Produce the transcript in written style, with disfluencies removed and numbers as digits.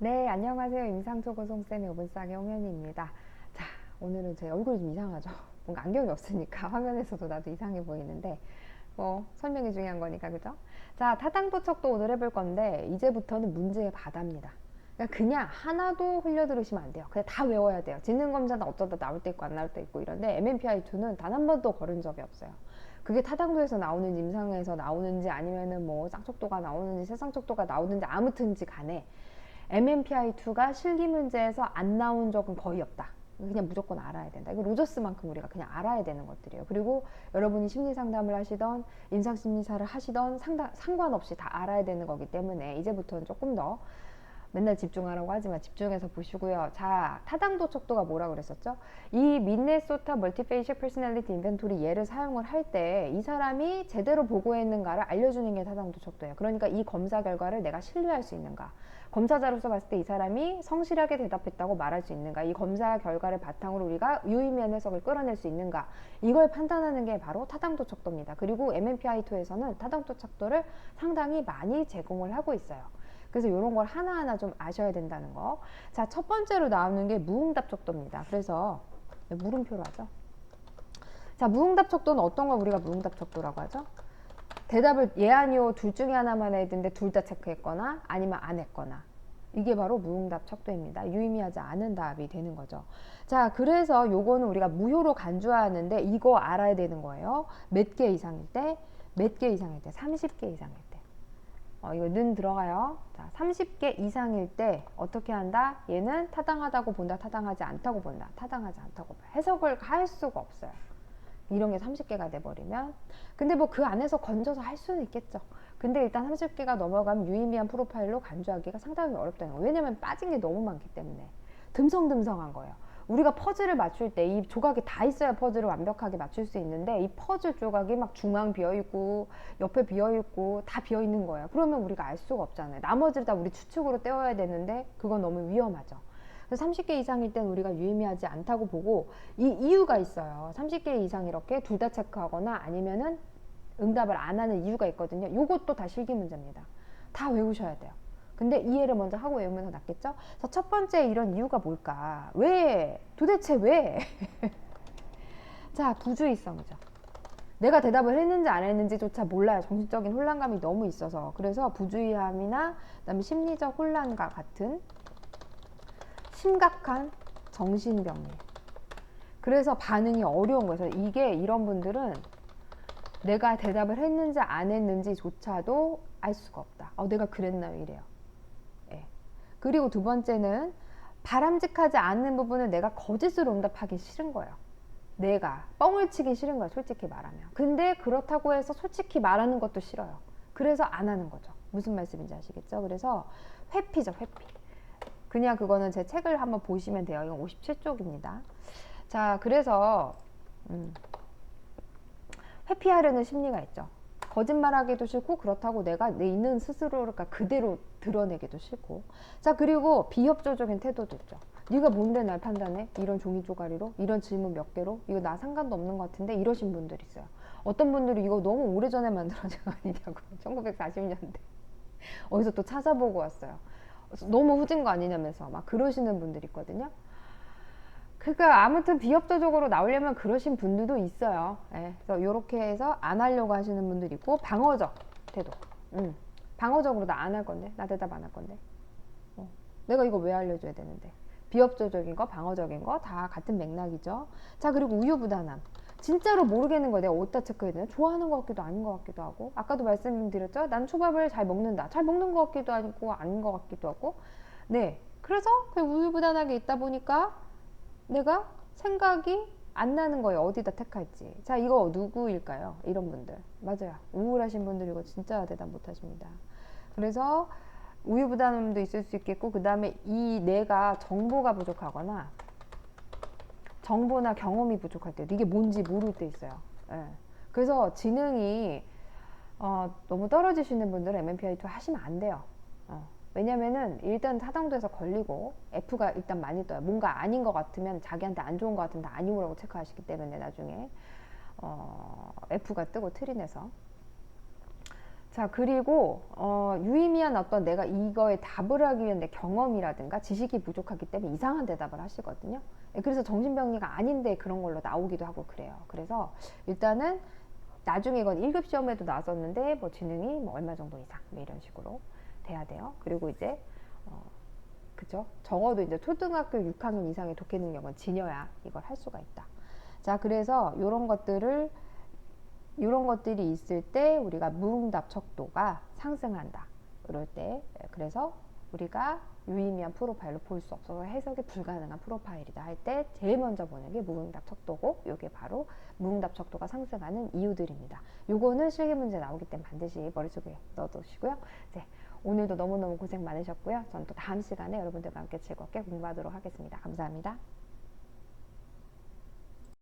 네, 안녕하세요. 임상초고송쌤의 오븐싸기 홍현희입니다. 자, 오늘은 제 얼굴이 좀 이상하죠? 뭔가 안경이 없으니까 화면에서도 나도 이상해 보이는데 설명이 중요한 거니까, 그죠? 자, 타당도척도 오늘 해볼 건데 이제부터는 문제의 바다입니다. 그냥 하나도 흘려 들으시면 안 돼요. 그냥 다 외워야 돼요. 지능검사는 어쩌다 나올 때 있고 안 나올 때 있고 이런데 MMPI2는 단 한 번도 거른 적이 없어요. 그게 타당도에서 나오는지 임상에서 나오는지 아니면은 뭐 쌍척도가 나오는지 세상척도가 나오는지 아무튼지 간에 MMPI2가 실기 문제에서 안 나온 적은 거의 없다. 그냥 무조건 알아야 된다. 이거 로저스만큼 우리가 그냥 알아야 되는 것들이에요. 그리고 여러분이 심리 상담을 하시던 임상 심리사를 하시던 상관없이 다 알아야 되는 거기 때문에 이제부터는 조금 더 맨날 집중하라고 하지만 집중해서 보시고요. 자, 타당도 척도가 뭐라 그랬었죠? 이 미네소타 멀티페이셜 퍼스널리티 인벤토리 얘를 사용을 할 때 이 사람이 제대로 보고했는가를 알려주는 게 타당도 척도예요. 그러니까 이 검사 결과를 내가 신뢰할 수 있는가, 검사자로서 봤을 때 이 사람이 성실하게 대답했다고 말할 수 있는가, 이 검사 결과를 바탕으로 우리가 유의미한 해석을 끌어낼 수 있는가, 이걸 판단하는 게 바로 타당도 척도입니다. 그리고 MMPI2에서는 타당도 척도를 상당히 많이 제공을 하고 있어요. 그래서 이런 걸 하나하나 좀 아셔야 된다는 거. 자, 첫 번째로 나오는 게 무응답 척도입니다. 그래서 물음표로 하죠. 자, 무응답 척도는 어떤 걸 우리가 무응답 척도라고 하죠? 대답을 예 아니요 둘 중에 하나만 해야 되는데 둘 다 체크했거나 아니면 안 했거나, 이게 바로 무응답 척도입니다. 유의미하지 않은 답이 되는 거죠. 자, 그래서 요거는 우리가 무효로 간주하는데 이거 알아야 되는 거예요. 몇 개 이상일 때, 몇 개 이상일 때, 30개 이상일 때. 이거 는 들어가요. 자, 30개 이상일 때 어떻게 한다? 얘는 타당하다고 본다, 타당하지 않다고 본다. 타당하지 않다고 봐. 해석을 할 수가 없어요. 이런 게 30개가 돼버리면. 근데 뭐 그 안에서 건져서 할 수는 있겠죠. 근데 일단 30개가 넘어가면 유의미한 프로파일로 간주하기가 상당히 어렵다는 거예요. 왜냐면 빠진 게 너무 많기 때문에. 듬성듬성한 거예요. 우리가 퍼즐을 맞출 때 이 조각이 다 있어야 퍼즐을 완벽하게 맞출 수 있는데 이 퍼즐 조각이 막 중앙 비어있고 옆에 비어있고 다 비어있는 거예요. 그러면 우리가 알 수가 없잖아요. 나머지를 다 우리 추측으로 떼어야 되는데 그건 너무 위험하죠. 그래서 30개 이상일 땐 우리가 유의미하지 않다고 보고, 이 이유가 있어요. 30개 이상 이렇게 둘 다 체크하거나 아니면은 응답을 안 하는 이유가 있거든요. 요것도 다 실기 문제입니다. 다 외우셔야 돼요. 근데 이해를 먼저 하고 외우면 더 낫겠죠? 그래서 첫 번째 이런 이유가 뭘까? 왜? 도대체 왜? 자, 부주의성이죠. 내가 대답을 했는지 안 했는지조차 몰라요. 정신적인 혼란감이 너무 있어서. 그래서 부주의함이나 그다음에 심리적 혼란과 같은 심각한 정신병이에요. 그래서 반응이 어려운 거예요. 그래서 이게 이런 분들은 내가 대답을 했는지 안 했는지조차도 알 수가 없다. 내가 그랬나요? 이래요. 예. 그리고 두 번째는 바람직하지 않는 부분을 내가 거짓으로 응답하기 싫은 거예요. 내가 뻥을 치기 싫은 거예요. 솔직히 말하면. 근데 그렇다고 해서 솔직히 말하는 것도 싫어요. 그래서 안 하는 거죠. 무슨 말씀인지 아시겠죠? 그래서 회피죠, 회피. 그냥 그거는 제 책을 한번 보시면 돼요. 이건 57쪽입니다. 자, 그래서 회피하려는 심리가 있죠. 거짓말하기도 싫고, 그렇다고 내가 내 있는 스스로를 그대로 드러내기도 싫고. 자, 그리고 비협조적인 태도도 있죠. 네가 뭔데 날 판단해? 이런 종이 쪼가리로? 이런 질문 몇 개로? 이거 나 상관도 없는 것 같은데? 이러신 분들이 있어요. 어떤 분들이 이거 너무 오래전에 만들어진 거 아니냐고. 1940년대 어디서 또 찾아보고 왔어요. 너무 후진 거 아니냐면서 막 그러시는 분들이 있거든요. 그러니까 아무튼 비협조적으로 나오려면 그러신 분들도 있어요. 예, 그래서 이렇게 해서 안 하려고 하시는 분들이 있고, 방어적 태도. 방어적으로 나 안 할 건데, 나 대답 안 할 건데, 내가 이거 왜 알려줘야 되는데. 비협조적인 거, 방어적인 거 다 같은 맥락이죠. 자, 그리고 우유부단함. 진짜로 모르겠는 거야. 내가 어디다 체크해야 되나? 좋아하는 것 같기도 아닌 것 같기도 하고. 아까도 말씀드렸죠? 난 초밥을 잘 먹는다. 잘 먹는 것 같기도 하고 아닌 것 같기도 하고. 네, 그래서 그 우유부단하게 있다 보니까 내가 생각이 안 나는 거예요. 어디다 택할지. 자, 이거 누구일까요? 이런 분들. 맞아요. 우울하신 분들 이거 진짜 대답 못 하십니다. 그래서 우유부단함도 있을 수 있겠고, 그 다음에 이 내가 정보가 부족하거나 정보나 경험이 부족할 때, 이게 뭔지 모를 때 있어요. 예. 그래서 지능이 너무 떨어지시는 분들은 MMPI2 하시면 안 돼요. 왜냐면은 일단 타당도에서 걸리고 F가 일단 많이 떠요. 뭔가 아닌 것 같으면 자기한테 안 좋은 것 같은데 아니오라고 체크하시기 때문에 나중에 F가 뜨고 틀이 내서. 자, 그리고 유의미한 어떤 내가 이거에 답을 하기 위한 내 경험이라든가 지식이 부족하기 때문에 이상한 대답을 하시거든요. 그래서 정신병리가 아닌데 그런 걸로 나오기도 하고 그래요. 그래서 일단은 나중에 이건 1급 시험에도 나왔었는데 뭐 지능이 뭐 얼마 정도 이상 뭐 이런 식으로 돼야 돼요. 그리고 이제 그죠? 적어도 이제 초등학교 6학년 이상의 독해 능력은 지녀야 이걸 할 수가 있다. 자, 그래서 이런 것들이 있을 때 우리가 무응답 척도가 상승한다. 그럴 때 그래서 우리가 유의미한 프로파일로 볼 수 없어서 해석이 불가능한 프로파일이다 할 때 제일 먼저 보는 게 무응답 척도고, 이게 바로 무응답 척도가 상승하는 이유들입니다. 요거는 실기 문제 나오기 때문에 반드시 머릿속에 넣어두시고요. 네, 오늘도 너무너무 고생 많으셨고요. 전 또 다음 시간에 여러분들과 함께 즐겁게 공부하도록 하겠습니다. 감사합니다.